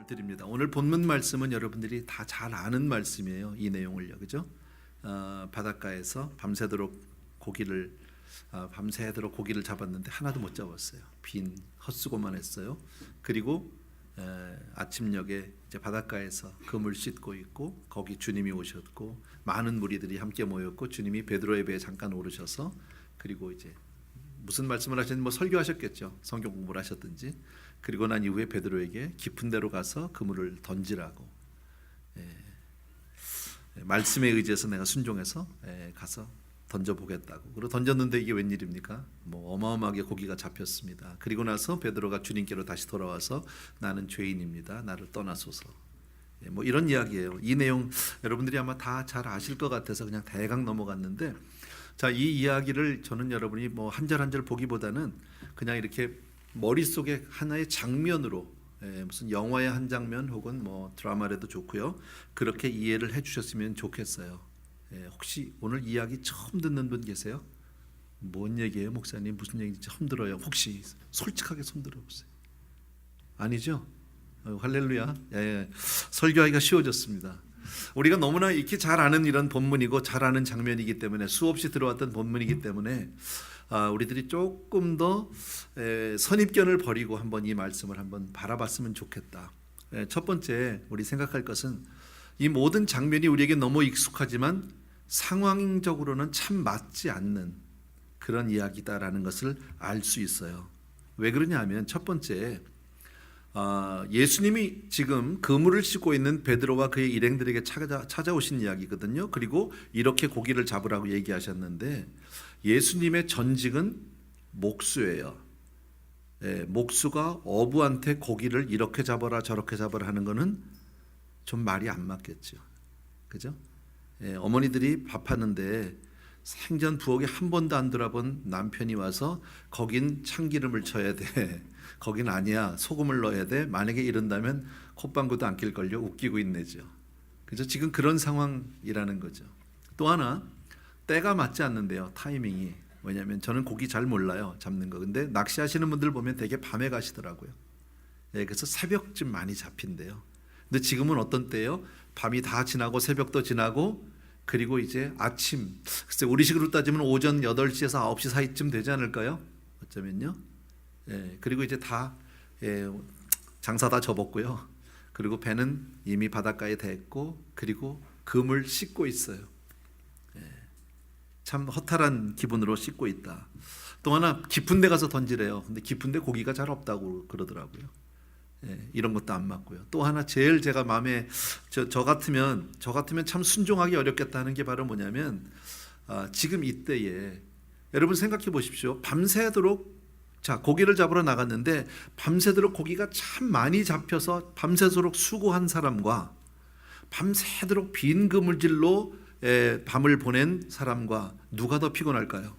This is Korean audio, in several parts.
드립니다. 오늘 본문 말씀은 여러분들이 다 잘 아는 말씀이에요. 이 내용을요, 그죠? 바닷가에서 밤새도록 고기를 잡았는데 하나도 못 잡았어요. 빈 헛수고만 했어요. 그리고 아침녘에 이제 바닷가에서 그물 씻고 있고 거기 주님이 오셨고 많은 무리들이 함께 모였고 주님이 베드로의 배에 잠깐 오르셔서 그리고 이제 무슨 말씀을 하셨는지 뭐 설교하셨겠죠. 성경 공부를 하셨든지. 그리고 난 이후에 베드로에게 깊은 데로 가서 그물을 던지라고 말씀에 의지해서 내가 순종해서 가서 던져보겠다고. 그리고 던졌는데 이게 웬일입니까? 뭐 어마어마하게 고기가 잡혔습니다. 그리고 나서 베드로가 주님께로 다시 돌아와서 나는 죄인입니다. 나를 떠나소서. 뭐 이런 이야기예요. 이 내용 여러분들이 아마 다 잘 아실 것 같아서 그냥 대강 넘어갔는데, 자, 이 이야기를 저는 여러분이 뭐 한 절 한 절 보기보다는 그냥 이렇게 머릿속에 하나의 장면으로, 무슨 영화의 한 장면 혹은 뭐 드라마라도 좋고요, 그렇게 이해를 해주셨으면 좋겠어요. 혹시 오늘 이야기 처음 듣는 분 계세요? 뭔 얘기예요, 목사님? 무슨 얘기인지 처음 들어요. 혹시 솔직하게 손 들어보세요. 아니죠? 할렐루야. 설교하기가 쉬워졌습니다. 우리가 너무나 익히 잘 아는 이런 본문이고 잘 아는 장면이기 때문에, 수없이 들어왔던 본문이기 때문에 우리들이 조금 더 선입견을 버리고 한번 이 말씀을 한번 바라봤으면 좋겠다. 첫 번째 우리 생각할 것은 이 모든 장면이 우리에게 너무 익숙하지만 상황적으로는 참 맞지 않는 그런 이야기다라는 것을 알 수 있어요. 왜 그러냐 하면, 첫 번째, 예수님이 지금 그물을 씻고 있는 베드로와 그의 일행들에게 찾아오신 이야기거든요. 그리고 이렇게 고기를 잡으라고 얘기하셨는데, 예수님의 전직은 목수예요. 목수가 어부한테 고기를 이렇게 잡아라 저렇게 잡아라 하는 거는 좀 말이 안 맞겠죠. 그죠? 어머니들이 밥하는데 생전 부엌에 한 번도 안 들어본 남편이 와서 거긴 참기름을 쳐야 돼, 거긴 아니야, 소금을 넣어야 돼, 만약에 이런다면 콧방구도 안 낄걸요. 웃기고 있네죠. 그죠? 지금 그런 상황이라는 거죠. 또 하나, 때가 맞지 않는데요, 타이밍이. 왜냐하면 저는 고기 잘 몰라요, 잡는 거. 근데 낚시하시는 분들 보면 되게 밤에 가시더라고요. 그래서 새벽쯤 많이 잡힌대요. 근데 지금은 어떤 때예요? 밤이 다 지나고 새벽도 지나고 그리고 이제 아침, 글쎄 우리식으로 따지면 오전 8시에서 9시 사이쯤 되지 않을까요? 어쩌면요. 그리고 이제 다 장사 다 접었고요. 그리고 배는 이미 바닷가에 댔고 그리고 그물 씻고 있어요. 참 허탈한 기분으로 씻고 있다. 또 하나, 깊은 데 가서 던지래요. 근데 깊은 데 고기가 잘 없다고 그러더라고요. 이런 것도 안 맞고요. 또 하나, 제일 제가 마음에, 저 같으면 참 순종하기 어렵겠다 하는 게 바로 뭐냐면, 지금 이때에 여러분 생각해 보십시오. 밤새도록, 자, 고기를 잡으러 나갔는데 밤새도록 고기가 참 많이 잡혀서 밤새도록 수고한 사람과 밤새도록 빈 그물질로 밤을 보낸 사람과 누가 더 피곤할까요?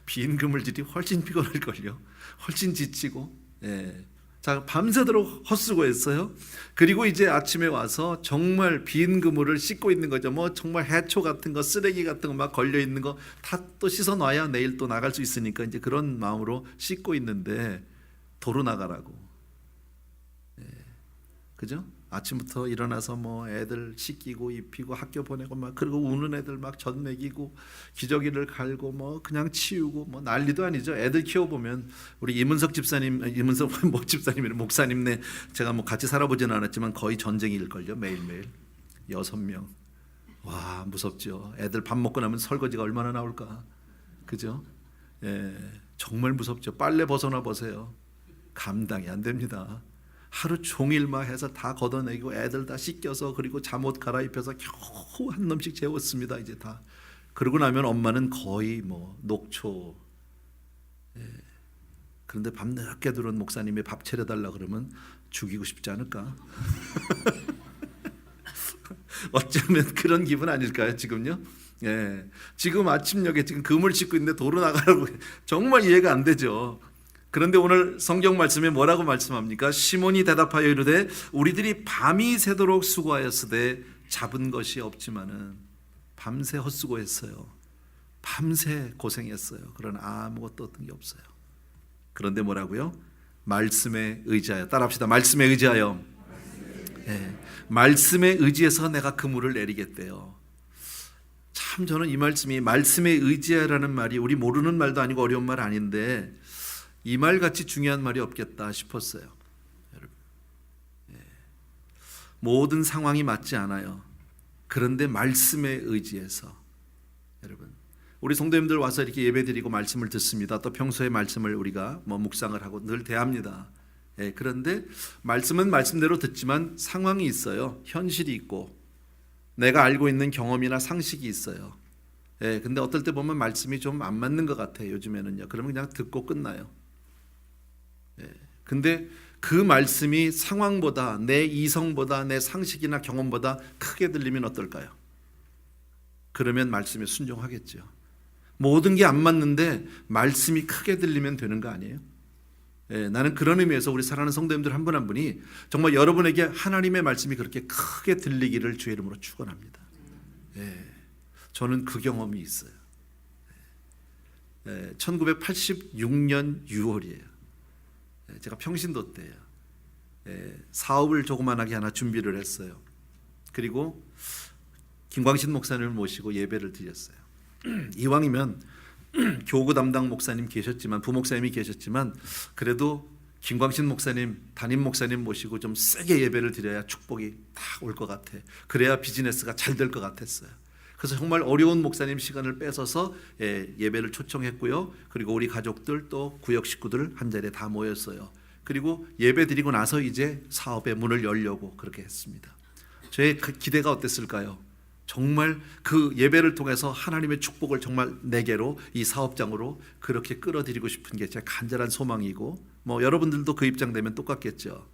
빈 그물질이 훨씬 피곤할걸요. 훨씬 지치고. 자, 밤새도록 헛수고했어요. 그리고 이제 아침에 와서 정말 빈 그물을 씻고 있는 거죠. 뭐 정말 해초 같은 거, 쓰레기 같은 거 막 걸려 있는 거 다 또 씻어 놔야 내일 또 나갈 수 있으니까 이제 그런 마음으로 씻고 있는데 도로 나가라고. 그죠? 아침부터 일어나서 뭐 애들 씻기고 입히고 학교 보내고 막, 그리고 우는 애들 막 젖 먹이고 기저귀를 갈고 뭐 그냥 치우고 뭐 난리도 아니죠. 애들 키워보면 우리 이문석 목사님네, 제가 뭐 같이 살아보지는 않았지만 거의 전쟁일걸요. 매일매일 6명. 와, 무섭죠. 애들 밥 먹고 나면 설거지가 얼마나 나올까. 그죠? 정말 무섭죠. 빨래 벗어나 보세요. 감당이 안 됩니다. 하루 종일 막 해서 다 걷어내고 애들 다 씻겨서 그리고 잠옷 갈아입혀서 겨우 한 놈씩 재웠습니다. 이제 다. 그러고 나면 엄마는 거의 뭐 녹초. 그런데 밤늦게 들어온 목사님이 밥 차려달라 그러면 죽이고 싶지 않을까? 어쩌면 그런 기분 아닐까요, 지금요? 지금 아침녘에 지금 그물 씻고 있는데 도로 나가라고. 정말 이해가 안 되죠. 그런데 오늘 성경 말씀에 뭐라고 말씀합니까? 시몬이 대답하여 이르되 우리들이 밤이 새도록 수고하였으되 잡은 것이 없지만은. 밤새 헛수고했어요. 밤새 고생했어요. 그러나 아무것도 얻은 게 없어요. 그런데 뭐라고요? 말씀에 의지하여. 따라합시다. 말씀에 의지하여. 예, 말씀에 의지해서 내가 그물을 내리겠대요. 참 저는 이 말씀이 말씀에 의지하라는 말이 우리 모르는 말도 아니고 어려운 말 아닌데 이 말같이 중요한 말이 없겠다 싶었어요. 여러분, 예, 모든 상황이 맞지 않아요. 그런데 말씀에 의지해서 여러분 우리 성도님들 와서 이렇게 예배드리고 말씀을 듣습니다. 또 평소에 말씀을 우리가 묵상을 하고 늘 대합니다. 예, 그런데 말씀은 말씀대로 듣지만 상황이 있어요. 현실이 있고 내가 알고 있는 경험이나 상식이 있어요. 예, 근데 어떨 때 보면 말씀이 좀 안 맞는 것 같아요. 요즘에는요. 그러면 그냥 듣고 끝나요. 예, 근데 그 말씀이 상황보다 내 이성보다 내 상식이나 경험보다 크게 들리면 어떨까요? 그러면 말씀에 순종하겠죠. 모든 게 안 맞는데 말씀이 크게 들리면 되는 거 아니에요? 예, 나는 그런 의미에서 우리 사랑하는 성도님들 한 분 한 분이 정말 여러분에게 하나님의 말씀이 그렇게 크게 들리기를 주의 이름으로 축원합니다. 예, 저는 그 경험이 있어요. 1986년 6월이에요. 제가 평신도 때예요. 사업을 조그만하게 하나 준비를 했어요. 그리고 김광신 목사님을 모시고 예배를 드렸어요. 이왕이면 교구 담당 목사님 계셨지만 부목사님이 계셨지만 그래도 김광신 목사님 담임 목사님 모시고 좀 세게 예배를 드려야 축복이 다 올 것 같아. 그래야 비즈니스가 잘 될 것 같았어요. 그래서 정말 어려운 목사님 시간을 뺏어서 예배를 초청했고요. 그리고 우리 가족들 또 구역 식구들 한 자리에 다 모였어요. 그리고 예배 드리고 나서 이제 사업의 문을 열려고 그렇게 했습니다. 저의 기대가 어땠을까요? 정말 그 예배를 통해서 하나님의 축복을 정말 내게로 이 사업장으로 그렇게 끌어들이고 싶은 게 제 간절한 소망이고 여러분들도 그 입장 되면 똑같겠죠.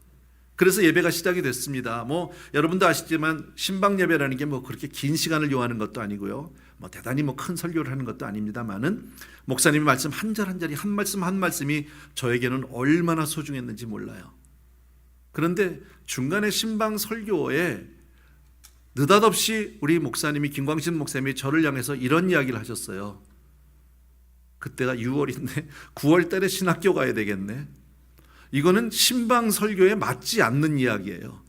그래서 예배가 시작이 됐습니다. 여러분도 아시지만 신방 예배라는 게 그렇게 긴 시간을 요하는 것도 아니고요. 대단히 큰 설교를 하는 것도 아닙니다만은 목사님의 말씀 한 절 한 절이 한 말씀 한 말씀이 저에게는 얼마나 소중했는지 몰라요. 그런데 중간에 신방 설교에 느닷없이 우리 목사님이 김광신 목사님이 저를 향해서 이런 이야기를 하셨어요. 그때가 6월인데 9월 달에 신학교 가야 되겠네. 이거는 신방 설교에 맞지 않는 이야기예요.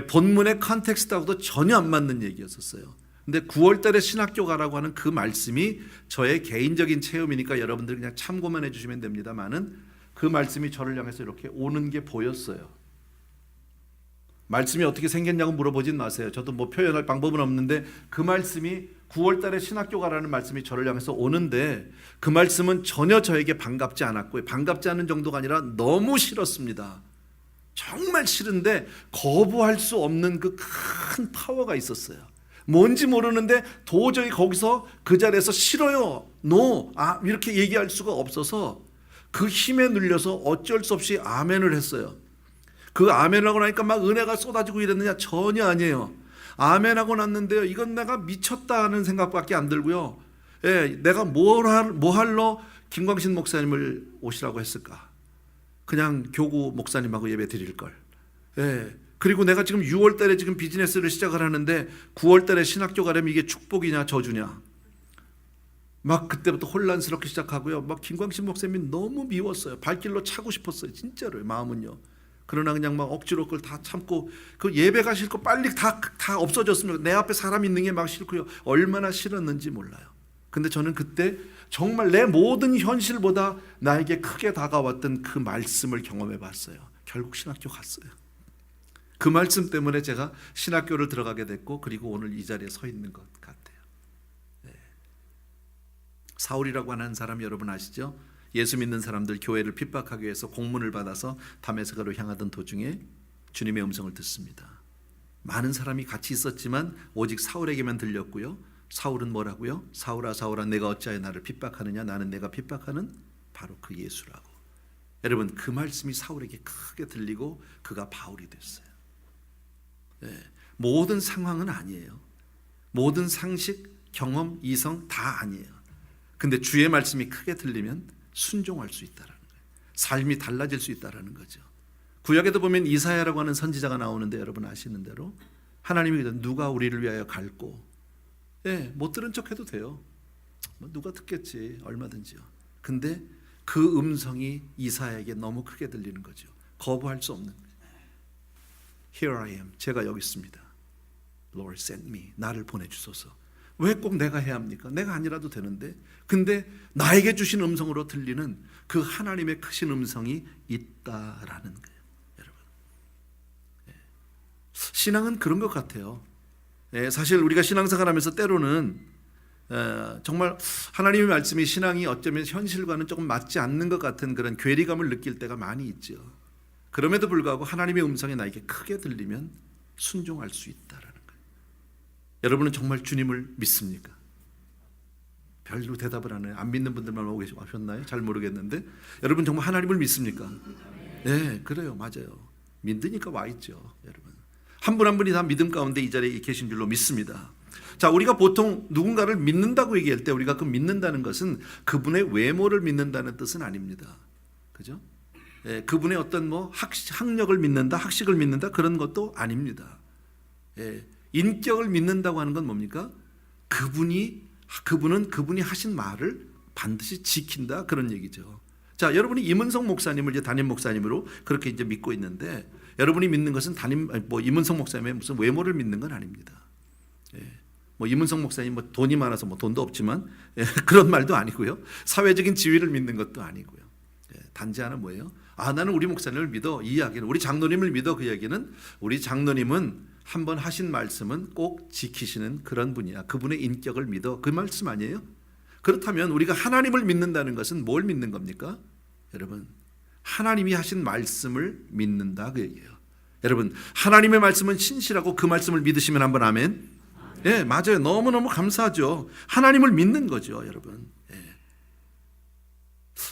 본문의 컨텍스트하고도 전혀 안 맞는 얘기였었어요. 근데 9월 달에 신학교 가라고 하는 그 말씀이 저의 개인적인 체험이니까 여러분들 그냥 참고만 해주시면 됩니다만은 그 말씀이 저를 향해서 이렇게 오는 게 보였어요. 말씀이 어떻게 생겼냐고 물어보진 마세요. 저도 표현할 방법은 없는데 그 말씀이 9월 달에 신학교 가라는 말씀이 저를 향해서 오는데 그 말씀은 전혀 저에게 반갑지 않았고요. 반갑지 않은 정도가 아니라 너무 싫었습니다. 정말 싫은데 거부할 수 없는 그 큰 파워가 있었어요. 뭔지 모르는데 도저히 거기서 그 자리에서 싫어요, 노, 이렇게 얘기할 수가 없어서 그 힘에 눌려서 어쩔 수 없이 아멘을 했어요. 그 아멘하고 나니까 막 은혜가 쏟아지고 이랬느냐? 전혀 아니에요. 아멘하고 났는데요, 이건 내가 미쳤다는 생각밖에 안 들고요. 내가 뭐 할러 김광신 목사님을 오시라고 했을까? 그냥 교구 목사님하고 예배 드릴 걸. 그리고 내가 지금 6월 달에 지금 비즈니스를 시작을 하는데 9월 달에 신학교 가려면 이게 축복이냐 저주냐? 막 그때부터 혼란스럽게 시작하고요. 막 김광신 목사님이 너무 미웠어요. 발길로 차고 싶었어요. 진짜로요. 마음은요. 그러나 그냥 막 억지로 그걸 다 참고 그 예배가 싫고 빨리 다 없어졌으면 내 앞에 사람 있는 게 막 싫고요. 얼마나 싫었는지 몰라요. 근데 저는 그때 정말 내 모든 현실보다 나에게 크게 다가왔던 그 말씀을 경험해 봤어요. 결국 신학교 갔어요. 그 말씀 때문에 제가 신학교를 들어가게 됐고 그리고 오늘 이 자리에 서 있는 것 같아요. 사울이라고 하는 사람 여러분 아시죠? 예수 믿는 사람들 교회를 핍박하기 위해서 공문을 받아서 다메섹으로 향하던 도중에 주님의 음성을 듣습니다. 많은 사람이 같이 있었지만 오직 사울에게만 들렸고요. 사울은 뭐라고요? 사울아 사울아 내가 어찌하여 나를 핍박하느냐? 나는 내가 핍박하는 바로 그 예수라고. 여러분 그 말씀이 사울에게 크게 들리고 그가 바울이 됐어요. 모든 상황은 아니에요. 모든 상식, 경험, 이성 다 아니에요. 근데 주의 말씀이 크게 들리면 순종할 수 있다는 거예요. 삶이 달라질 수 있다는 거죠. 구약에도 보면 이사야라고 하는 선지자가 나오는데 여러분 아시는 대로 하나님이 누가 우리를 위하여 갈고 못 들은 척해도 돼요. 누가 듣겠지 얼마든지요. 근데 그 음성이 이사야에게 너무 크게 들리는 거죠. 거부할 수 없는 거예요. Here I am. 제가 여기 있습니다. Lord send me. 나를 보내주소서. 왜 꼭 내가 해야 합니까? 내가 아니라도 되는데. 근데 나에게 주신 음성으로 들리는 그 하나님의 크신 음성이 있다라는 거예요. 여러분, 신앙은 그런 것 같아요. 사실 우리가 신앙생활하면서 때로는 정말 하나님의 말씀이 신앙이 어쩌면 현실과는 조금 맞지 않는 것 같은 그런 괴리감을 느낄 때가 많이 있죠. 그럼에도 불구하고 하나님의 음성이 나에게 크게 들리면 순종할 수 있다라는 거예요. 여러분은 정말 주님을 믿습니까? 별로 대답을 안 해요. 안 믿는 분들만 오고 계셨나요? 잘 모르겠는데 여러분 정말 하나님을 믿습니까? 네, 그래요. 맞아요. 믿으니까 와 있죠. 여러분 한 분 한 분이 다 믿음 가운데 이 자리에 계신 줄로 믿습니다. 자, 우리가 보통 누군가를 믿는다고 얘기할 때 우리가 그 믿는다는 것은 그분의 외모를 믿는다는 뜻은 아닙니다. 그죠? 그분의 어떤 뭐 학력을 믿는다, 학식을 믿는다 그런 것도 아닙니다. 인격을 믿는다고 하는 건 뭡니까? 그분은 그분이 하신 말을 반드시 지킨다 그런 얘기죠. 자, 여러분이 임은성 목사님을 이제 담임 목사님으로 그렇게 이제 믿고 있는데 여러분이 믿는 것은 임은성 목사님의 무슨 외모를 믿는 건 아닙니다. 뭐 임은성 목사님 뭐 돈이 많아서 뭐 돈도 없지만 그런 말도 아니고요. 사회적인 지위를 믿는 것도 아니고요. 단지 하나 뭐예요? 나는 우리 목사님을 믿어. 이 이야기는 우리 장로님을 믿어. 그 이야기는 우리 장로님은 한번 하신 말씀은 꼭 지키시는 그런 분이야. 그분의 인격을 믿어. 그 말씀 아니에요? 그렇다면 우리가 하나님을 믿는다는 것은 뭘 믿는 겁니까? 여러분, 하나님이 하신 말씀을 믿는다 그 얘기예요. 여러분, 하나님의 말씀은 신실하고 그 말씀을 믿으시면 한번 아멘. 예, 맞아요. 너무너무 감사하죠. 하나님을 믿는 거죠, 여러분.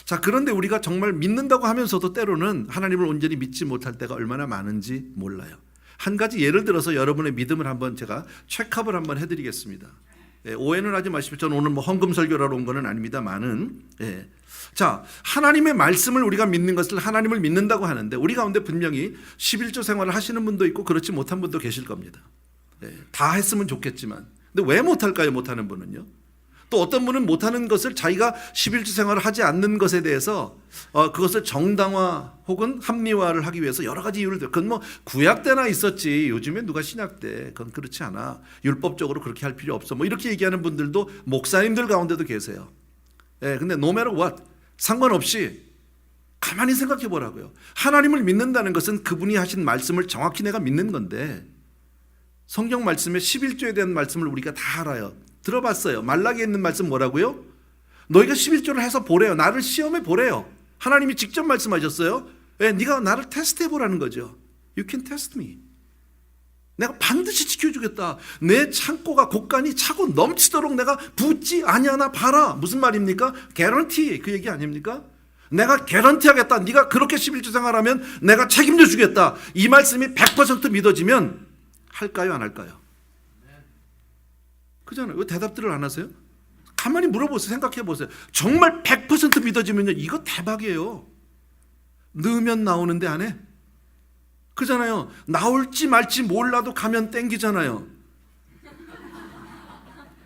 자, 그런데 우리가 정말 믿는다고 하면서도 때로는 하나님을 온전히 믿지 못할 때가 얼마나 많은지 몰라요. 한 가지 예를 들어서 여러분의 믿음을 한번 제가 체크업을 한번 해드리겠습니다. 오해는 하지 마십시오. 저는 오늘 뭐 헌금 설교하러 온 거는 아닙니다만은, 자, 하나님의 말씀을 우리가 믿는 것을 하나님을 믿는다고 하는데 우리 가운데 분명히 11조 생활을 하시는 분도 있고 그렇지 못한 분도 계실 겁니다. 다 했으면 좋겠지만, 근데 왜 못할까요? 못하는 분은요. 또 어떤 분은 못하는 것을 자기가 11조 생활을 하지 않는 것에 대해서 그것을 정당화 혹은 합리화를 하기 위해서 여러 가지 이유를 들어. 그건 뭐 구약 때나 있었지 요즘에 누가 신약 때 그건 그렇지 않아. 율법적으로 그렇게 할 필요 없어. 뭐 이렇게 얘기하는 분들도 목사님들 가운데도 계세요. 근데 no matter what 상관없이 가만히 생각해 보라고요. 하나님을 믿는다는 것은 그분이 하신 말씀을 정확히 내가 믿는 건데 성경 말씀에 11조에 대한 말씀을 우리가 다 알아요. 들어봤어요. 말라기에 있는 말씀 뭐라고요? 너희가 11조를 해서 보래요. 나를 시험해 보래요. 하나님이 직접 말씀하셨어요. 네가 나를 테스트해 보라는 거죠. You can test me. 내가 반드시 지켜주겠다. 내 창고가 곡간이 차고 넘치도록 내가 붓지 아니하나 봐라. 무슨 말입니까? 개런티 그 얘기 아닙니까? 내가 개런티 하겠다. 네가 그렇게 11조 생활하면 내가 책임져 주겠다. 이 말씀이 100% 믿어지면 할까요? 안 할까요? 그잖아요. 왜 대답들을 안 하세요? 가만히 물어보세요. 생각해 보세요. 정말 100% 믿어지면요. 이거 대박이에요. 넣으면 나오는데 안 해? 그잖아요. 나올지 말지 몰라도 가면 땡기잖아요.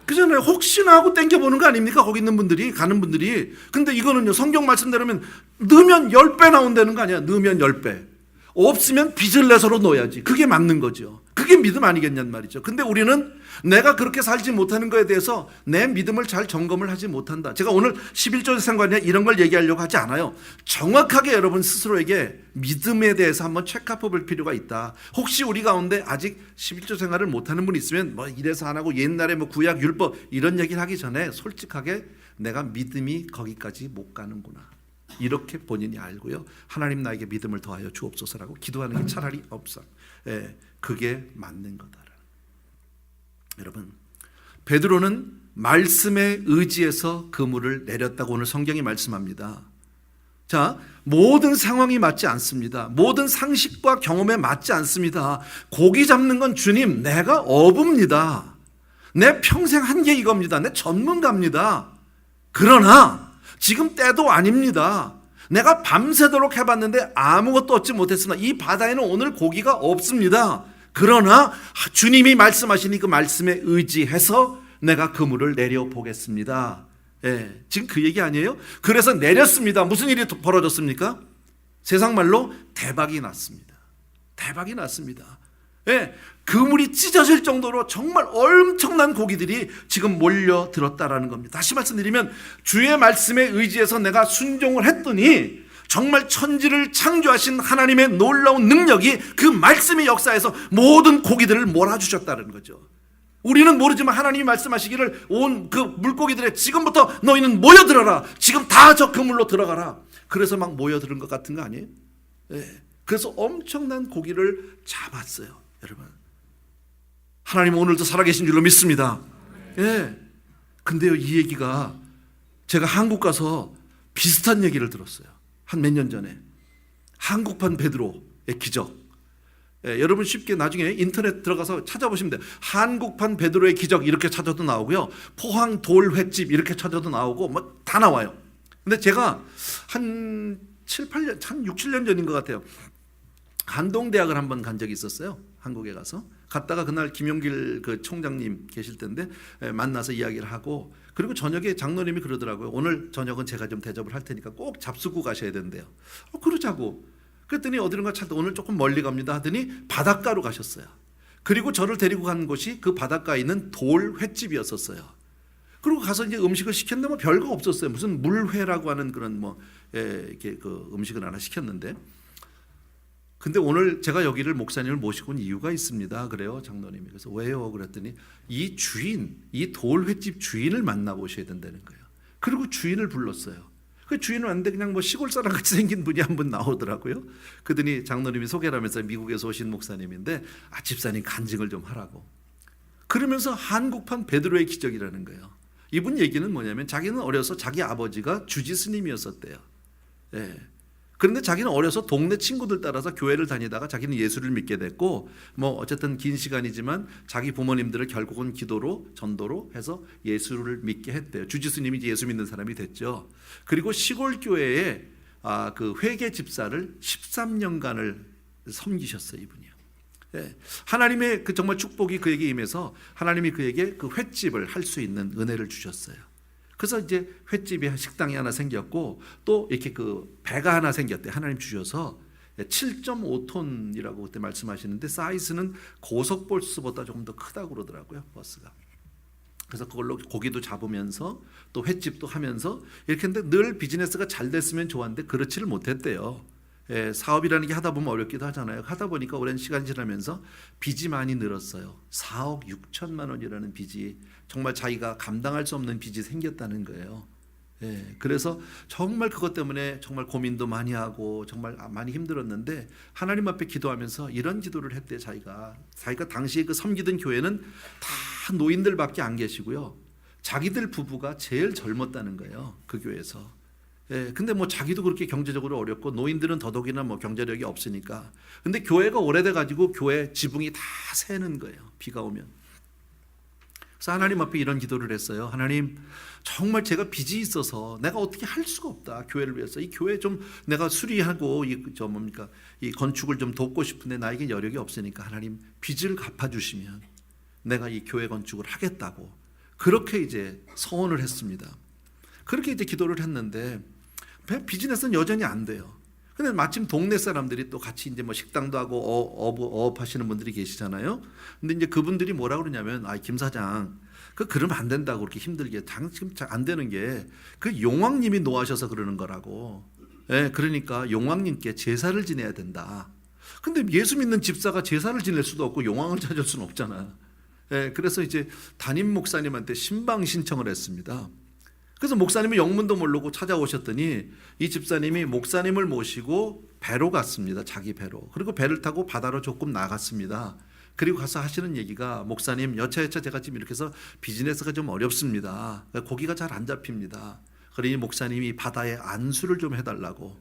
그잖아요. 혹시나 하고 땡겨보는 거 아닙니까? 거기 있는 분들이, 가는 분들이. 근데 이거는요. 성경 말씀대로면 넣으면 10배 나온다는 거 아니야. 넣으면 10배. 없으면 빚을 내서로 넣어야지. 그게 맞는 거죠. 그게 믿음 아니겠냔 말이죠. 근데 우리는 내가 그렇게 살지 못하는 거에 대해서 내 믿음을 잘 점검을 하지 못한다. 제가 오늘 11조 생활이나 이런 걸 얘기하려고 하지 않아요. 정확하게 여러분 스스로에게 믿음에 대해서 한번 체크해 볼 필요가 있다. 혹시 우리 가운데 아직 11조 생활을 못하는 분 있으면 뭐 이래서 안 하고 옛날에 뭐 구약 율법 이런 얘기를 하기 전에 솔직하게 내가 믿음이 거기까지 못 가는구나. 이렇게 본인이 알고요. 하나님 나에게 믿음을 더하여 주옵소서라고 기도하는 게 차라리 없어. 그게 맞는 거다. 여러분, 베드로는 말씀에 의지해서 그물을 내렸다고 오늘 성경이 말씀합니다. 자, 모든 상황이 맞지 않습니다. 모든 상식과 경험에 맞지 않습니다. 고기 잡는 건 주님, 내가 어부입니다. 내 평생 한 게 이겁니다. 내 전문가입니다. 그러나 지금 때도 아닙니다. 내가 밤새도록 해봤는데 아무것도 얻지 못했으나 이 바다에는 오늘 고기가 없습니다. 그러나 주님이 말씀하시니 그 말씀에 의지해서 내가 그물을 내려보겠습니다. 예, 지금 그 얘기 아니에요? 그래서 내렸습니다. 무슨 일이 벌어졌습니까? 세상 말로 대박이 났습니다. 대박이 났습니다. 예, 그물이 찢어질 정도로 정말 엄청난 고기들이 지금 몰려들었다라는 겁니다. 다시 말씀드리면 주의 말씀에 의지해서 내가 순종을 했더니 정말 천지를 창조하신 하나님의 놀라운 능력이 그 말씀의 역사에서 모든 고기들을 몰아주셨다는 거죠. 우리는 모르지만 하나님이 말씀하시기를 온 그 물고기들에 지금부터 너희는 모여들어라. 지금 다 저 그물로 들어가라. 그래서 막 모여드는 것 같은 거 아니에요? 예. 그래서 엄청난 고기를 잡았어요. 여러분, 하나님 오늘도 살아계신 줄로 믿습니다. 예. 근데요, 이 얘기가 제가 한국 가서 비슷한 얘기를 들었어요. 한 몇 년 전에 한국판 베드로의 기적. 예, 여러분 쉽게 나중에 인터넷 들어가서 찾아보시면 돼요. 한국판 베드로의 기적 이렇게 찾아도 나오고요, 포항 돌 횟집 이렇게 찾아도 나오고 뭐 다 나와요. 근데 제가 한 7, 8년, 한 6, 7년 전인 것 같아요. 한동대학을 한번 간 적이 있었어요. 한국에 가서 갔다가 그날 김용길 그 총장님 계실 텐데 만나서 이야기를 하고, 그리고 저녁에 장로님이 그러더라고요. 오늘 저녁은 제가 좀 대접을 할 테니까 꼭 잡수고 가셔야 된대요. 그러자고. 그랬더니 어디론가 찾다 오늘 조금 멀리 갑니다 하더니 바닷가로 가셨어요. 그리고 저를 데리고 간 곳이 그 바닷가에 있는 돌 횟집이었었어요. 그리고 가서 이제 음식을 시켰는데 뭐 별거 없었어요. 무슨 물회라고 하는 그런 뭐 이렇게 그 음식을 하나 시켰는데, 근데 오늘 제가 여기를 목사님을 모시고 온 이유가 있습니다. 그래요, 장로님이. 그래서 왜요? 그랬더니 이 주인, 이 돌 횟집 주인을 만나보셔야 된다는 거예요. 그리고 주인을 불렀어요. 그 주인은 왔는데 그냥 뭐 시골 사람 같이 생긴 분이 한 분 나오더라고요. 그러더니 장로님이 소개를 하면서 미국에서 오신 목사님인데 집사님 간증을 좀 하라고. 그러면서 한국판 베드로의 기적이라는 거예요. 이분 얘기는 뭐냐면 자기는 어려서 자기 아버지가 주지 스님이었었대요. 예. 그런데 자기는 어려서 동네 친구들 따라서 교회를 다니다가 자기는 예수를 믿게 됐고, 뭐 어쨌든 긴 시간이지만 자기 부모님들을 결국은 기도로 전도로 해서 예수를 믿게 했대요. 주지스님이 이제 예수 믿는 사람이 됐죠. 그리고 시골 교회에 그 회계 집사를 13년간을 섬기셨어요, 이분이요. 예. 하나님의 그 정말 축복이 그에게 임해서 하나님이 그에게 그 횟집을 할 수 있는 은혜를 주셨어요. 그래서 이제 횟집에 식당이 하나 생겼고 또 이렇게 그 배가 하나 생겼대. 하나님 주셔서 7.5톤이라고 그때 말씀하시는데 사이즈는 고속버스보다 조금 더 크다고 그러더라고요, 버스가. 그래서 그걸로 고기도 잡으면서 또 횟집도 하면서 이렇게 했는데 늘 비즈니스가 잘 됐으면 좋았는데 그렇지를 못했대요. 예, 사업이라는 게 하다 보면 어렵기도 하잖아요. 하다 보니까 오랜 시간이 지나면서 빚이 많이 늘었어요. 4억 6천만 원이라는 빚이, 정말 자기가 감당할 수 없는 빚이 생겼다는 거예요. 예, 그래서 정말 그것 때문에 정말 고민도 많이 하고 정말 많이 힘들었는데 하나님 앞에 기도하면서 이런 기도를 했대. 자기가 당시에 그 섬기던 교회는 다 노인들밖에 안 계시고요, 자기들 부부가 제일 젊었다는 거예요, 그 교회에서. 예, 근데 뭐 자기도 그렇게 경제적으로 어렵고 노인들은 더더욱이나 뭐 경제력이 없으니까. 근데 교회가 오래돼 가지고 교회 지붕이 다 새는 거예요, 비가 오면. 그래서 하나님 앞에 이런 기도를 했어요. 하나님, 정말 제가 빚이 있어서 내가 어떻게 할 수가 없다. 교회를 위해서 이 교회 좀 내가 수리하고 이 건축을 좀 돕고 싶은데 나에게 여력이 없으니까 하나님 빚을 갚아주시면 내가 이 교회 건축을 하겠다고 그렇게 이제 서원을 했습니다. 그렇게 이제 기도를 했는데 비즈니스는 여전히 안 돼요. 근데 마침 동네 사람들이 또 같이 이제 뭐 식당도 하고 어업 하시는 분들이 계시잖아요. 근데 이제 그분들이 뭐라 그러냐면, 김 사장, 그러면 안 된다고, 그렇게 힘들게. 지금 잘 안 되는 게 그 용왕님이 노하셔서 그러는 거라고. 예, 그러니까 용왕님께 제사를 지내야 된다. 근데 예수 믿는 집사가 제사를 지낼 수도 없고 용왕을 찾을 수는 없잖아. 예, 그래서 이제 담임 목사님한테 신방 신청을 했습니다. 그래서 목사님이 영문도 모르고 찾아오셨더니 이 집사님이 목사님을 모시고 배로 갔습니다. 자기 배로. 그리고 배를 타고 바다로 조금 나갔습니다. 그리고 가서 하시는 얘기가, 목사님, 여차여차 제가 지금 이렇게 해서 비즈니스가 좀 어렵습니다. 고기가 잘 안 잡힙니다. 그러니 목사님이 바다에 안수를 좀 해달라고.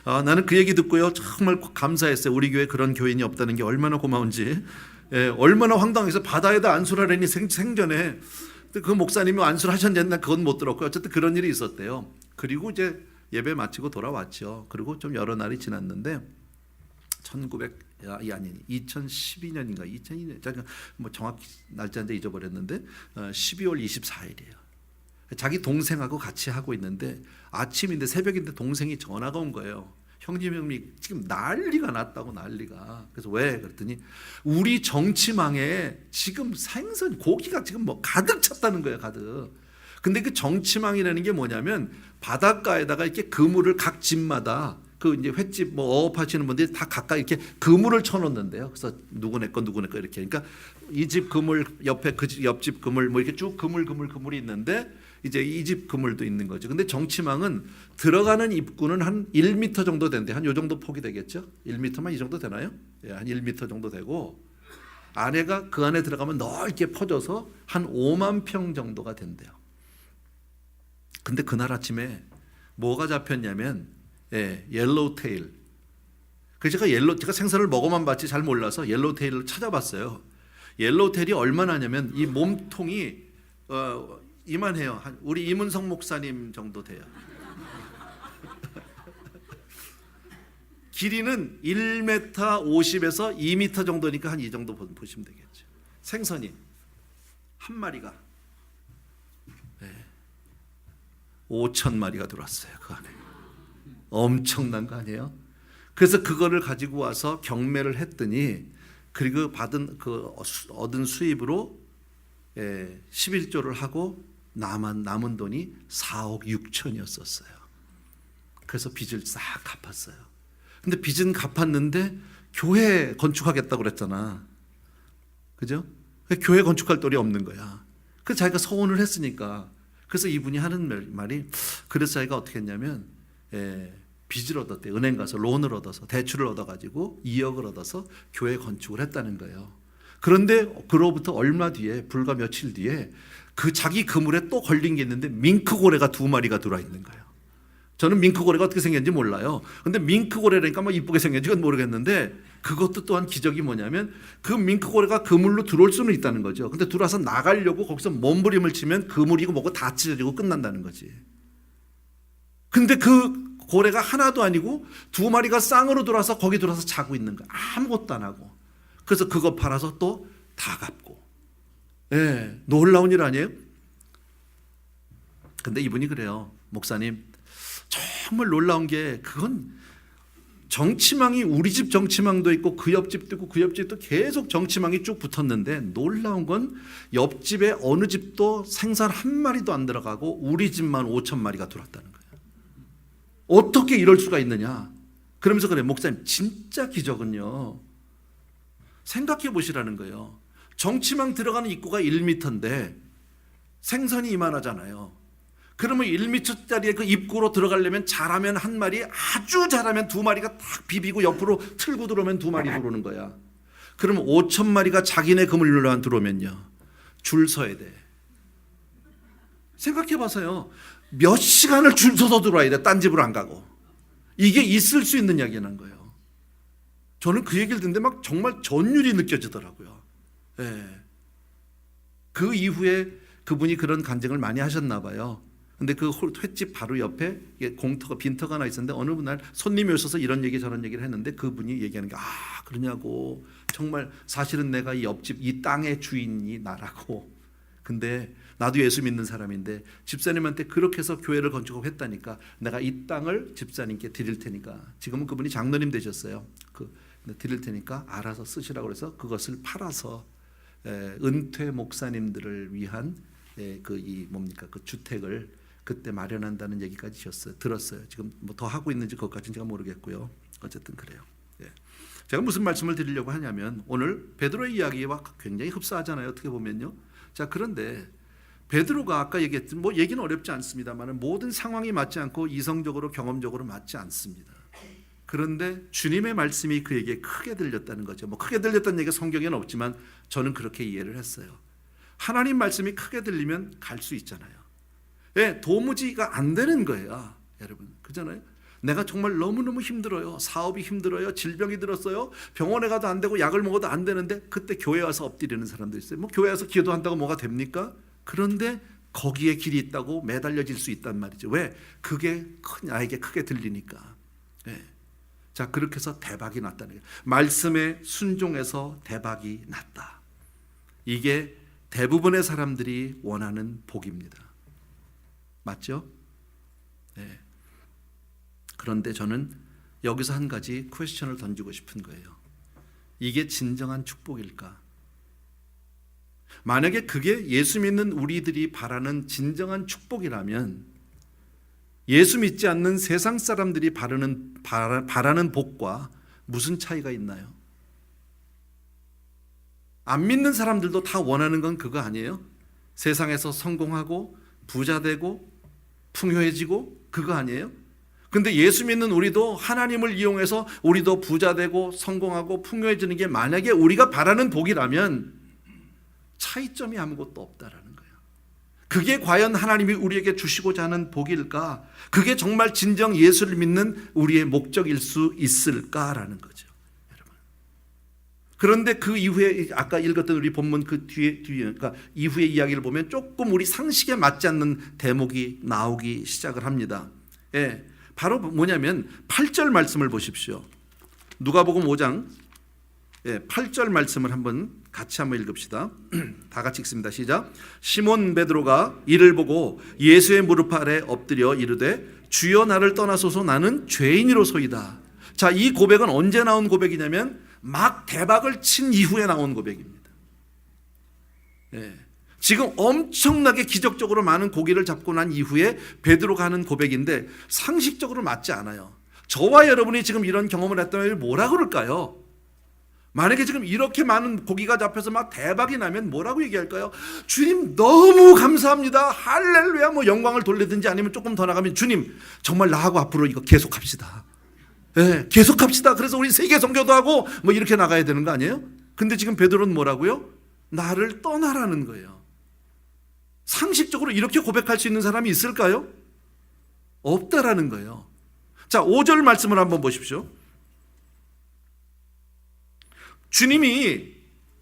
나는 그 얘기 듣고요, 정말 감사했어요. 우리 교회에 그런 교인이 없다는 게 얼마나 고마운지. 얼마나 황당해서 바다에다 안수를 하려니 생전에. 그 목사님이 안수를 하셨는데 그건 못 들었고요. 어쨌든 그런 일이 있었대요. 그리고 이제 예배 마치고 돌아왔죠. 그리고 좀 여러 날이 지났는데 2012년인가 2002년, 뭐 정확히 날짜인데 잊어버렸는데 12월 24일이에요. 자기 동생하고 같이 하고 있는데 아침인데 새벽인데 동생이 전화가 온 거예요. 형님이 지금 난리가 났다고 난리가. 그래서 왜? 그랬더니 우리 정치망에 지금 생선 고기가 지금 뭐 가득 찼다는 거예요. 가득. 근데 그 정치망이라는 게 뭐냐면 바닷가에다가 이렇게 그물을 각 집마다 그 이제 횟집 뭐 어업하시는 분들이 다 각각 이렇게 그물을 쳐놓는데요. 그래서 누구네 거 이렇게. 그러니까 이 집 그물 옆에 그 옆집 그물 뭐 이렇게 쭉 그물이 있는데 이제 이 집 그물도 있는 거죠. 근데 정치망은 들어가는 입구는 한 1m 정도 된대. 한 요 정도 폭이 되겠죠? 1m만 이 정도 되나요? 예, 한 1m 정도 되고 안에가 그 안에 들어가면 넓게 퍼져서 한 5만 평 정도가 된대요. 근데 그날 아침에 뭐가 잡혔냐면 옐로우테일. 그래서 제가 생선을 먹어만 봤지 잘 몰라서 옐로우테일을 찾아봤어요. 옐로우테일이 얼마나 하냐면 이 몸통이 이만해요. 우리 이문성 목사님 정도 돼요. 길이는 1m 50에서 2m 정도니까 한 이 정도 보시면 되겠죠. 생선이 한 마리가 5,000마리가 들어왔어요. 그 안에. 엄청난 거 아니에요? 그래서 그거를 가지고 와서 경매를 했더니 그리고 얻은 수입으로 11조를 하고 남은 돈이 4억 6천이었었어요. 그래서 빚을 싹 갚았어요. 근데 빚은 갚았는데 교회 건축하겠다고 그랬잖아. 그죠? 교회 건축할 돈이 없는 거야. 그래서 자기가 서원을 했으니까. 그래서 이분이 하는 말이 그래서 자기가 어떻게 했냐면 빚을 얻었대. 은행 가서 론을 얻어서 대출을 얻어가지고 2억을 얻어서 교회 건축을 했다는 거예요. 그런데 그로부터 얼마 뒤에 불과 며칠 뒤에 그 자기 그물에 또 걸린 게 있는데 밍크고래가 2마리가 들어와 있는 거예요. 저는 밍크고래가 어떻게 생겼는지 몰라요. 근데 밍크고래라니까 뭐 이쁘게 생겼는지 그건 모르겠는데 그것도 또한 기적이 뭐냐면 그 밍크고래가 그물로 들어올 수는 있다는 거죠. 근데 들어와서 나가려고 거기서 몸부림을 치면 그물이고 뭐고 다 찢어지고 끝난다는 거지. 근데 그 고래가 하나도 아니고 2마리가 쌍으로 들어와서 거기 들어와서 자고 있는 거야. 아무것도 안 하고. 그래서 그거 팔아서 또 다 갚고. 놀라운 일 아니에요? 근데 이분이 그래요. 목사님, 정말 놀라운 게 그건 정치망이 우리 집 정치망도 있고 그 옆집도 있고 그 옆집도 계속 정치망이 쭉 붙었는데 놀라운 건 옆집에 어느 집도 생선 한 마리도 안 들어가고 우리 집만 5,000마리가 들어왔다는 거예요. 어떻게 이럴 수가 있느냐? 그러면서 그래, 목사님 진짜 기적은요. 생각해 보시라는 거예요. 정치망 들어가는 입구가 1m인데 생선이 이만하잖아요. 그러면 1m짜리의 그 입구로 들어가려면 잘하면 한 마리, 아주 잘하면 2마리가 탁 비비고 옆으로 틀고 들어오면 2마리 들어오는 거야. 그러면 5,000마리가 자기네 그물로만 들어오면요. 줄 서야 돼. 생각해 봐서요. 몇 시간을 줄 서서 들어와야 돼. 딴 집으로 안 가고. 이게 있을 수 있는 이야기라는 거예요. 저는 그 얘기를 듣는데 막 정말 전율이 느껴지더라고요. 그 이후에 그분이 그런 간증을 많이 하셨나 봐요. 근데 그 횟집 바로 옆에 공터가 빈터가 하나 있었는데 어느 날 손님이 오셔서 이런 얘기 저런 얘기를 했는데 그분이 얘기하는 게 그러냐고. 정말 사실은 내가 이 옆집 이 땅의 주인이 나라고. 근데 나도 예수 믿는 사람인데 집사님한테 그렇게 해서 교회를 건축하고 했다니까 내가 이 땅을 집사님께 드릴 테니까 지금은 그분이 장로님 되셨어요. 드릴 테니까 알아서 쓰시라고 해서 그것을 팔아서 은퇴 목사님들을 위한 그 주택을 그때 마련한다는 얘기까지 들었어요. 지금 뭐 더 하고 있는지 그것까지는 제가 모르겠고요. 어쨌든 그래요. 제가 무슨 말씀을 드리려고 하냐면 오늘 베드로의 이야기와 굉장히 흡사하잖아요. 어떻게 보면요. 자, 그런데 베드로가 아까 얘기했던 뭐 얘기는 어렵지 않습니다만 모든 상황이 맞지 않고 이성적으로 경험적으로 맞지 않습니다. 그런데 주님의 말씀이 그에게 크게 들렸다는 거죠. 뭐 크게 들렸다는 얘기가 성경에는 없지만 저는 그렇게 이해를 했어요. 하나님 말씀이 크게 들리면 갈 수 있잖아요. 도무지가 안 되는 거예요. 여러분, 그잖아요. 내가 정말 너무너무 힘들어요. 사업이 힘들어요. 질병이 들었어요. 병원에 가도 안 되고 약을 먹어도 안 되는데 그때 교회 와서 엎드리는 사람도 있어요. 뭐 교회 와서 기도한다고 뭐가 됩니까? 그런데 거기에 길이 있다고 매달려질 수 있단 말이죠. 왜? 그게 나에게 크게 들리니까. 자, 그렇게 해서 대박이 났다는 거예요. 말씀에 순종해서 대박이 났다. 이게 대부분의 사람들이 원하는 복입니다. 맞죠? 네. 그런데 저는 여기서 한 가지 퀘스천을 던지고 싶은 거예요. 이게 진정한 축복일까? 만약에 그게 예수 믿는 우리들이 바라는 진정한 축복이라면 예수 믿지 않는 세상 사람들이 바라는 복과 무슨 차이가 있나요? 안 믿는 사람들도 다 원하는 건 그거 아니에요? 세상에서 성공하고 부자 되고 풍요해지고 그거 아니에요? 근데 예수 믿는 우리도 하나님을 이용해서 우리도 부자 되고 성공하고 풍요해지는 게 만약에 우리가 바라는 복이라면 차이점이 아무것도 없다라는 거예요. 그게 과연 하나님이 우리에게 주시고자 하는 복일까? 그게 정말 진정 예수를 믿는 우리의 목적일 수 있을까라는 거죠, 여러분. 그런데 그 이후에 아까 읽었던 우리 본문 그 뒤에 그러니까 이후의 이야기를 보면 조금 우리 상식에 맞지 않는 대목이 나오기 시작을 합니다. 예, 바로 뭐냐면 8절 말씀을 보십시오. 누가복음 5장 8절 말씀을 같이 한번 읽읍시다. 다 같이 읽습니다. 시작. 시몬 베드로가 이를 보고 예수의 무릎 아래 엎드려 이르되 주여 나를 떠나소서 나는 죄인이로소이다. 자, 이 고백은 언제 나온 고백이냐면 막 대박을 친 이후에 나온 고백입니다. 지금 엄청나게 기적적으로 많은 고기를 잡고 난 이후에 베드로가 하는 고백인데 상식적으로 맞지 않아요. 저와 여러분이 지금 이런 경험을 했다면 뭐라 그럴까요? 만약에 지금 이렇게 많은 고기가 잡혀서 막 대박이 나면 뭐라고 얘기할까요? 주님 너무 감사합니다. 할렐루야. 뭐 영광을 돌리든지 아니면 조금 더 나가면 주님 정말 나하고 앞으로 이거 계속합시다. 계속합시다. 그래서 우리 세계 선교도 하고 뭐 이렇게 나가야 되는 거 아니에요? 근데 지금 베드로는 뭐라고요? 나를 떠나라는 거예요. 상식적으로 이렇게 고백할 수 있는 사람이 있을까요? 없다라는 거예요. 자, 5절 말씀을 한번 보십시오. 주님이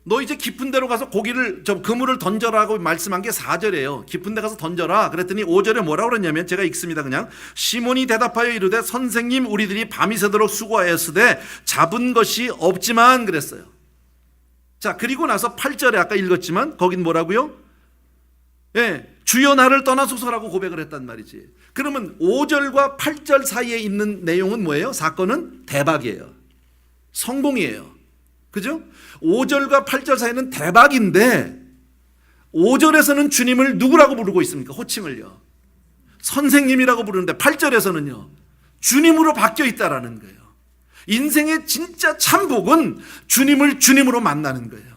너 이제 깊은 데로 가서 그물을 던져라고 말씀한 게 4절이에요. 깊은 데 가서 던져라. 그랬더니 5절에 뭐라고 그랬냐면 제가 읽습니다. 그냥 시몬이 대답하여 이르되 선생님 우리들이 밤이 새도록 수고하였으되 잡은 것이 없지만 그랬어요. 자, 그리고 나서 8절에 아까 읽었지만 거긴 뭐라고요? 주여 나를 떠나소서라고 고백을 했단 말이지. 그러면 5절과 8절 사이에 있는 내용은 뭐예요? 사건은 대박이에요. 성공이에요. 그죠? 5절과 8절 사이는 대박인데 5절에서는 주님을 누구라고 부르고 있습니까? 호칭을요. 선생님이라고 부르는데 8절에서는요. 주님으로 바뀌어 있다라는 거예요. 인생의 진짜 참복은 주님을 주님으로 만나는 거예요.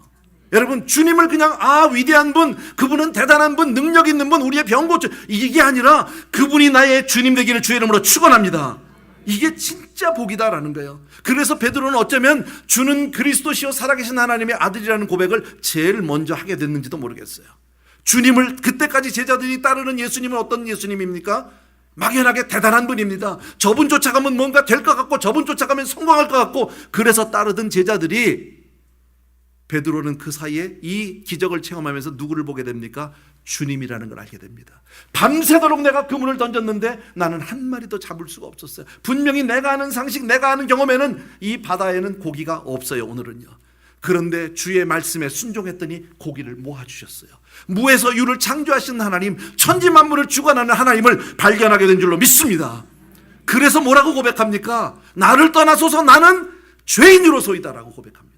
여러분, 주님을 그냥 위대한 분, 그분은 대단한 분, 능력 있는 분, 우리의 병 고쳐 이게 아니라 그분이 나의 주님 되기를 주의 이름으로 축원합니다. 이게 진짜 복이다라는 거예요. 그래서 베드로는 어쩌면 주는 그리스도시요 살아계신 하나님의 아들이라는 고백을 제일 먼저 하게 됐는지도 모르겠어요. 주님을 그때까지 제자들이 따르는 예수님은 어떤 예수님입니까? 막연하게 대단한 분입니다. 저분 쫓아가면 뭔가 될 것 같고 저분 쫓아가면 성공할 것 같고 그래서 따르던 제자들이 베드로는 그 사이에 이 기적을 체험하면서 누구를 보게 됩니까? 주님이라는 걸 알게 됩니다. 밤새도록 내가 그물을 던졌는데 나는 한 마리도 잡을 수가 없었어요. 분명히 내가 아는 상식, 내가 아는 경험에는 이 바다에는 고기가 없어요, 오늘은요. 그런데 주의 말씀에 순종했더니 고기를 모아주셨어요. 무에서 유를 창조하신 하나님, 천지 만물을 주관하는 하나님을 발견하게 된 줄로 믿습니다. 그래서 뭐라고 고백합니까? 나를 떠나소서 나는 죄인으로소이다라고 고백합니다.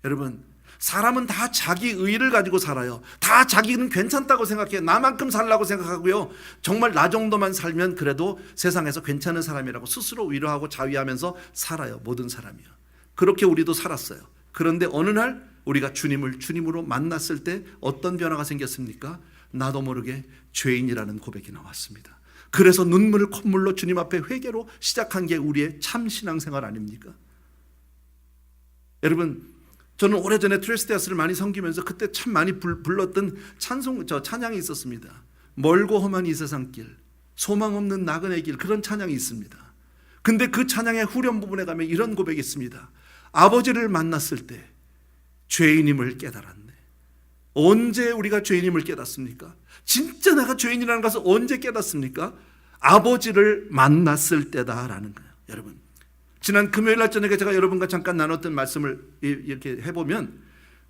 여러분, 사람은 다 자기 의의를 가지고 살아요. 다 자기는 괜찮다고 생각해요. 나만큼 살라고 생각하고요. 정말 나 정도만 살면 그래도 세상에서 괜찮은 사람이라고 스스로 위로하고 자위하면서 살아요. 모든 사람이요. 그렇게 우리도 살았어요. 그런데 어느 날 우리가 주님을 주님으로 만났을 때 어떤 변화가 생겼습니까? 나도 모르게 죄인이라는 고백이 나왔습니다. 그래서 눈물을 콧물로 주님 앞에 회개로 시작한 게 우리의 참 신앙생활 아닙니까? 여러분, 저는 오래전에 트레스테아스를 많이 섬기면서 그때 참 많이 불렀던 찬양이 있었습니다. 멀고 험한 이 세상길, 소망 없는 나그네 길, 그런 찬양이 있습니다. 근데 그 찬양의 후렴 부분에 가면 이런 고백이 있습니다. 아버지를 만났을 때 죄인임을 깨달았네. 언제 우리가 죄인임을 깨닫습니까? 진짜 내가 죄인이라는 것을 언제 깨닫습니까? 아버지를 만났을 때다라는 거예요. 여러분, 지난 금요일 날 저녁에 제가 여러분과 잠깐 나눴던 말씀을 이렇게 해보면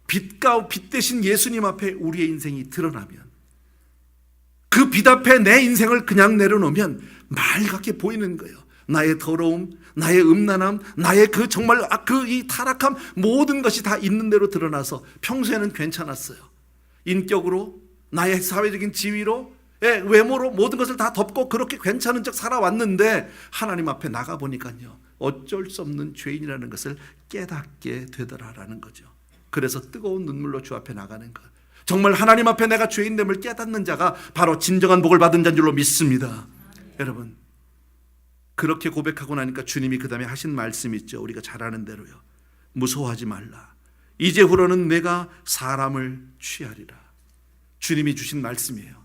빛 대신 예수님 앞에 우리의 인생이 드러나면 그 빛 앞에 내 인생을 그냥 내려놓으면 맑게 보이는 거예요. 나의 더러움, 나의 음란함, 나의 그 정말 이 타락함, 모든 것이 다 있는 대로 드러나서 평소에는 괜찮았어요. 인격으로, 나의 사회적인 지위로, 외모로 모든 것을 다 덮고 그렇게 괜찮은 척 살아왔는데 하나님 앞에 나가보니까요, 어쩔 수 없는 죄인이라는 것을 깨닫게 되더라라는 거죠. 그래서 뜨거운 눈물로 주 앞에 나가는 것, 정말 하나님 앞에 내가 죄인됨을 깨닫는 자가 바로 진정한 복을 받은 자인 줄로 믿습니다. 여러분, 그렇게 고백하고 나니까 주님이 그 다음에 하신 말씀이 있죠. 우리가 잘 아는 대로요. 무서워하지 말라. 이제후로는 내가 사람을 취하리라. 주님이 주신 말씀이에요.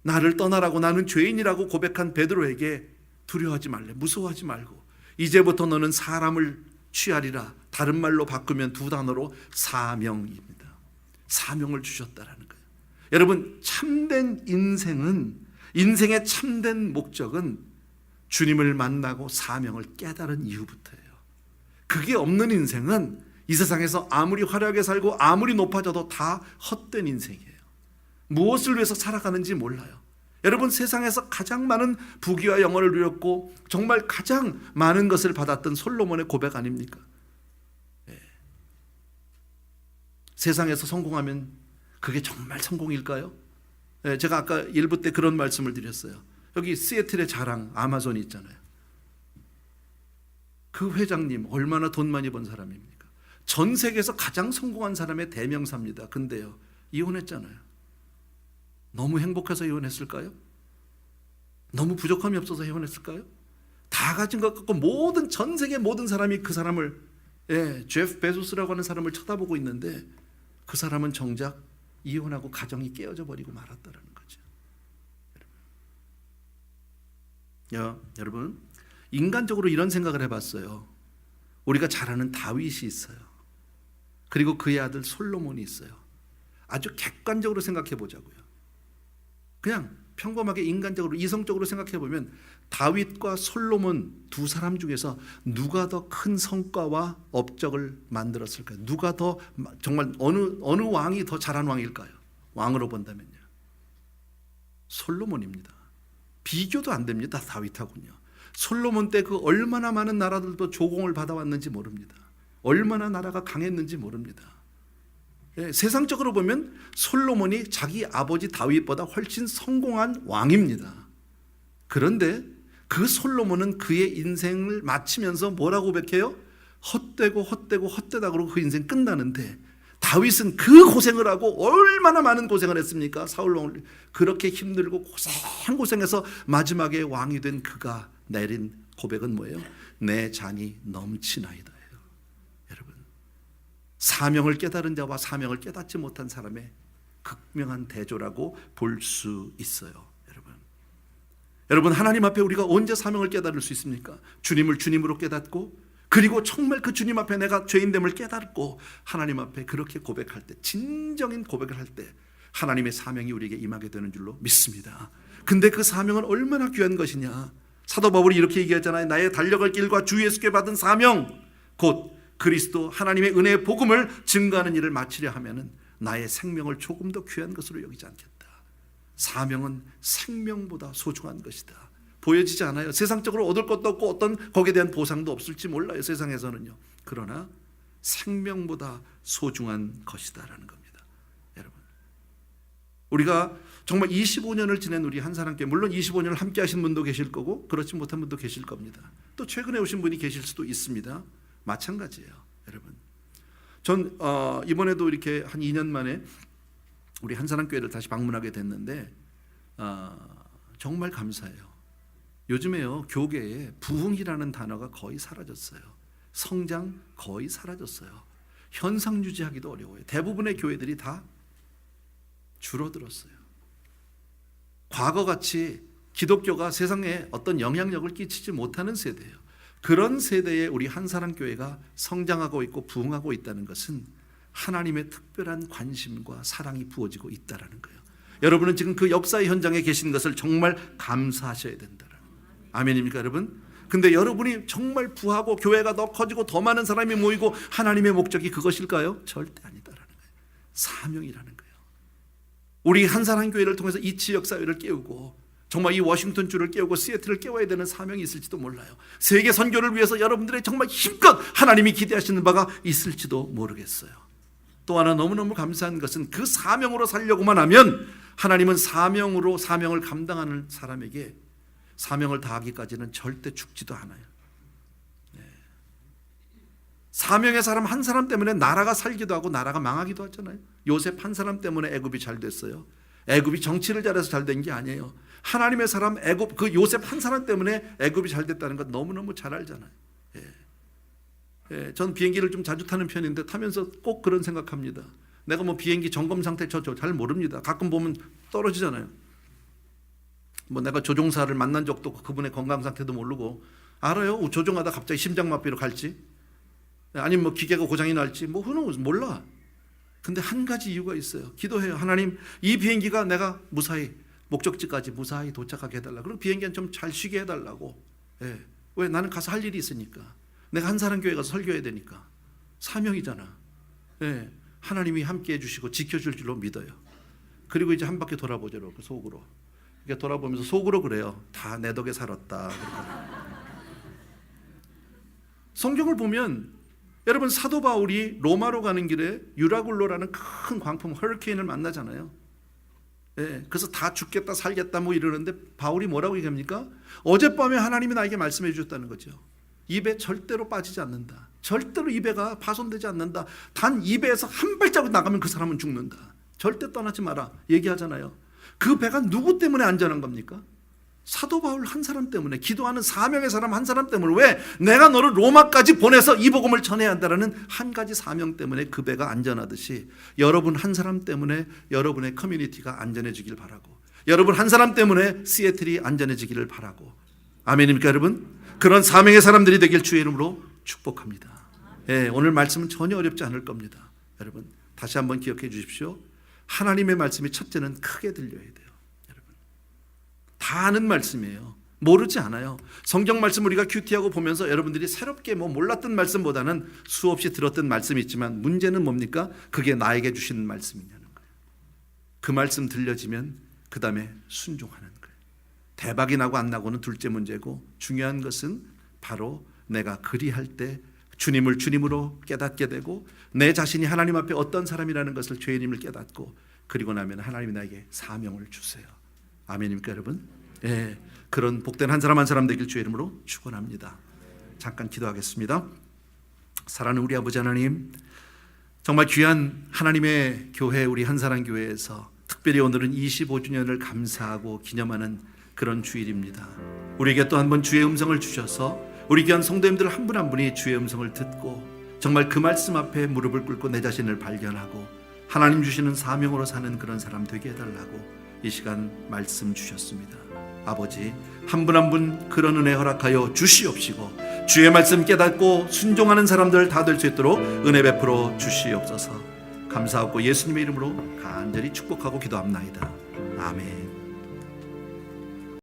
나를 떠나라고, 나는 죄인이라고 고백한 베드로에게 두려워하지 말래, 무서워하지 말고 이제부터 너는 사람을 취하리라. 다른 말로 바꾸면 두 단어로 사명입니다. 사명을 주셨다라는 거예요. 여러분, 참된 인생은, 인생의 참된 목적은 주님을 만나고 사명을 깨달은 이후부터예요. 그게 없는 인생은 이 세상에서 아무리 화려하게 살고 아무리 높아져도 다 헛된 인생이에요. 무엇을 위해서 살아가는지 몰라요. 여러분, 세상에서 가장 많은 부귀와 영화를 누렸고 정말 가장 많은 것을 받았던 솔로몬의 고백 아닙니까? 세상에서 성공하면 그게 정말 성공일까요? 제가 아까 일부 때 그런 말씀을 드렸어요. 여기 시애틀의 자랑 아마존이 있잖아요. 그 회장님 얼마나 돈 많이 번 사람입니까? 전 세계에서 가장 성공한 사람의 대명사입니다. 근데요, 이혼했잖아요. 너무 행복해서 이혼했을까요? 너무 부족함이 없어서 이혼했을까요? 다 가진 것 같고 모든 전 세계 모든 사람이 그 사람을, 제프 베조스라고 하는 사람을 쳐다보고 있는데 그 사람은 정작 이혼하고 가정이 깨어져 버리고 말았다라는 거죠. 여러분, 인간적으로 이런 생각을 해봤어요. 우리가 잘 아는 다윗이 있어요. 그리고 그의 아들 솔로몬이 있어요. 아주 객관적으로 생각해 보자고요. 그냥 평범하게 인간적으로 이성적으로 생각해 보면 다윗과 솔로몬 두 사람 중에서 누가 더 큰 성과와 업적을 만들었을까요? 누가 더 정말 어느 왕이 더 잘한 왕일까요? 왕으로 본다면요, 솔로몬입니다. 비교도 안 됩니다. 다윗하고는요. 솔로몬 때 그 얼마나 많은 나라들도 조공을 받아왔는지 모릅니다. 얼마나 나라가 강했는지 모릅니다. 세상적으로 보면 솔로몬이 자기 아버지 다윗보다 훨씬 성공한 왕입니다. 그런데 그 솔로몬은 그의 인생을 마치면서 뭐라고 고백해요? 헛되고 헛되다 그러고 그 인생 끝나는데, 다윗은 그 고생을 하고 얼마나 많은 고생을 했습니까? 사울 왕을 그렇게 힘들고 고생해서 마지막에 왕이 된 그가 내린 고백은 뭐예요? 내 잔이 넘치나이다. 여러분, 사명을 깨달은 자와 사명을 깨닫지 못한 사람의 극명한 대조라고 볼 수 있어요. 여러분, 하나님 앞에 우리가 언제 사명을 깨달을 수 있습니까? 주님을 주님으로 깨닫고, 그리고 정말 그 주님 앞에 내가 죄인됨을 깨닫고 하나님 앞에 그렇게 고백할 때, 진정인 고백을 할 때 하나님의 사명이 우리에게 임하게 되는 줄로 믿습니다. 근데 그 사명은 얼마나 귀한 것이냐. 사도 바울이 이렇게 얘기하잖아요. 나의 달려갈 길과 주 예수께 받은 사명, 곧 그리스도 하나님의 은혜의 복음을 증거하는 일을 마치려 하면은 나의 생명을 조금 더 귀한 것으로 여기지 않겠다. 사명은 생명보다 소중한 것이다. 보여지지 않아요. 세상적으로 얻을 것도 없고 어떤 거기에 대한 보상도 없을지 몰라요, 세상에서는요. 그러나 생명보다 소중한 것이다라는 겁니다. 여러분, 우리가 정말 25년을 지낸 우리 한 사람께, 물론 25년을 함께 하신 분도 계실 거고 그렇지 못한 분도 계실 겁니다. 또 최근에 오신 분이 계실 수도 있습니다. 마찬가지예요. 여러분, 전 이번에도 이렇게 한 2년 만에 우리 한사람교회를 다시 방문하게 됐는데 정말 감사해요. 요즘에요, 교계에 부흥이라는 단어가 거의 사라졌어요. 성장 거의 사라졌어요. 현상 유지하기도 어려워요. 대부분의 교회들이 다 줄어들었어요. 과거같이 기독교가 세상에 어떤 영향력을 끼치지 못하는 세대예요. 그런 세대에 우리 한사람교회가 성장하고 있고 부흥하고 있다는 것은 하나님의 특별한 관심과 사랑이 부어지고 있다는 거예요. 여러분은 지금 그 역사의 현장에 계신 것을 정말 감사하셔야 된다는, 아멘입니까 여러분? 근데 여러분이 정말 부하고 교회가 더 커지고 더 많은 사람이 모이고 하나님의 목적이 그것일까요? 절대 아니다라는 거예요. 사명이라는 거예요. 우리 한사랑교회를 통해서 이 지역사회를 깨우고 정말 이 워싱턴주를 깨우고 시애틀을 깨워야 되는 사명이 있을지도 몰라요. 세계 선교를 위해서 여러분들의 정말 힘껏 하나님이 기대하시는 바가 있을지도 모르겠어요. 또 하나 너무너무 감사한 것은 그 사명으로 살려고만 하면 하나님은 사명을 감당하는 사람에게 사명을 다하기까지는 절대 죽지도 않아요. 사명의 사람 한 사람 때문에 나라가 살기도 하고 나라가 망하기도 하잖아요. 요셉 한 사람 때문에 애굽이 잘 됐어요. 애굽이 정치를 잘해서 잘 된 게 아니에요. 하나님의 사람 애굽, 그 요셉 한 사람 때문에 애굽이 잘 됐다는 것 너무너무 잘 알잖아요. 전 비행기를 좀 자주 타는 편인데 타면서 꼭 그런 생각합니다. 내가 뭐 비행기 점검 상태 저 잘 모릅니다. 가끔 보면 떨어지잖아요. 뭐 내가 조종사를 만난 적도 없고 그분의 건강 상태도 모르고 알아요. 조종하다 갑자기 심장마비로 갈지 아니면 뭐 기계가 고장이 날지 뭐 몰라. 근데 한 가지 이유가 있어요. 기도해요. 하나님, 이 비행기가 내가 무사히 목적지까지 무사히 도착하게 해달라. 그리고 비행기는 좀 잘 쉬게 해달라고. 왜? 나는 가서 할 일이 있으니까. 내가 한사랑교회 가서 설교해야 되니까. 사명이잖아. 하나님이 함께 해주시고 지켜줄 줄로 믿어요. 그리고 이제 한 바퀴 돌아보죠. 속으로. 이렇게 돌아보면서 속으로 그래요. 다 내 덕에 살았다. 성경을 보면 여러분, 사도 바울이 로마로 가는 길에 유라굴로라는 큰 광풍 허리케인을 만나잖아요. 그래서 다 죽겠다 살겠다 뭐 이러는데 바울이 뭐라고 얘기합니까? 어젯밤에 하나님이 나에게 말씀해 주셨다는 거죠. 입에 절대로 빠지지 않는다. 절대로 입에가 파손되지 않는다. 단 입에서 한 발자국 나가면 그 사람은 죽는다. 절대 떠나지 마라 얘기하잖아요. 그 배가 누구 때문에 안전한 겁니까? 사도 바울 한 사람 때문에, 기도하는 사명의 사람 한 사람 때문에. 왜? 내가 너를 로마까지 보내서 이 복음을 전해야 한다는 한 가지 사명 때문에 그 배가 안전하듯이 여러분 한 사람 때문에 여러분의 커뮤니티가 안전해지길 바라고, 여러분 한 사람 때문에 시애틀이 안전해지기를 바라고. 아멘입니까 여러분? 그런 사명의 사람들이 되길 주의 이름으로 축복합니다. 오늘 말씀은 전혀 어렵지 않을 겁니다. 여러분 다시 한번 기억해 주십시오. 하나님의 말씀이 첫째는 크게 들려야 돼요. 다 아는 말씀이에요. 모르지 않아요. 성경 말씀 우리가 큐티하고 보면서 여러분들이 새롭게 뭐 몰랐던 말씀보다는 수없이 들었던 말씀이 있지만 문제는 뭡니까? 그게 나에게 주시는 말씀이냐는 거예요. 그 말씀 들려지면 그 다음에 순종하는 거예요. 대박이 나고 안 나고는 둘째 문제고, 중요한 것은 바로 내가 그리할 때 주님을 주님으로 깨닫게 되고 내 자신이 하나님 앞에 어떤 사람이라는 것을 죄인임을 깨닫고, 그리고 나면 하나님이 나에게 사명을 주세요. 아멘입니까 여러분? 그런 복된 한 사람 한 사람 되길 주의 이름으로 축원합니다. 잠깐 기도하겠습니다. 사랑하는 우리 아버지 하나님, 정말 귀한 하나님의 교회, 우리 한사랑교회에서 특별히 오늘은 25주년을 감사하고 기념하는 그런 주일입니다. 우리에게 또 한 번 주의 음성을 주셔서 우리 귀한 성도님들 한 분 한 분이 주의 음성을 듣고 정말 그 말씀 앞에 무릎을 꿇고 내 자신을 발견하고 하나님 주시는 사명으로 사는 그런 사람 되게 해달라고 이 시간 말씀 주셨습니다. 아버지, 한 분 한 분 그런 은혜 허락하여 주시옵시고 주의 말씀 깨닫고 순종하는 사람들 다 될 수 있도록 은혜 베풀어 주시옵소서. 감사하고 예수님의 이름으로 간절히 축복하고 기도합나이다. 아멘.